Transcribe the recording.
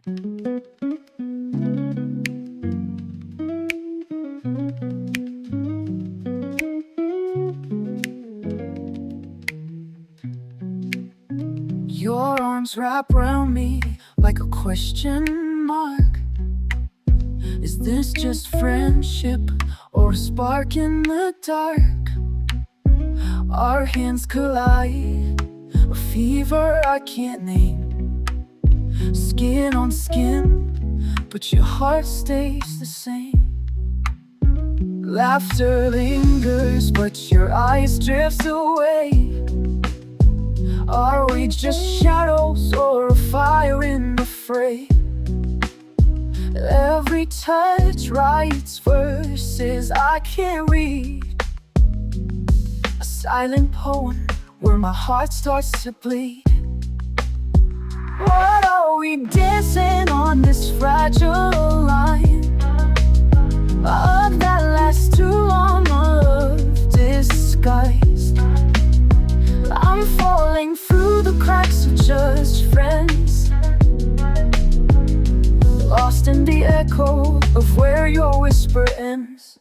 Your arms wrap around me like a question mark. Is this just friendship or a spark in the dark? Our hands collide, a fever I can't name. Skin on skin, but your heart stays the same. Laughter lingers, but your eyes drift away. Are we just shadows or a fire in the fray? Every touch writes verses I can't read, a silent poem where my heart starts to bleed. What are we dancing on this fragile line? A love that lasts too long, a love disguised. I'm falling through the cracks of just friends, lost in the echo of where your whisper ends.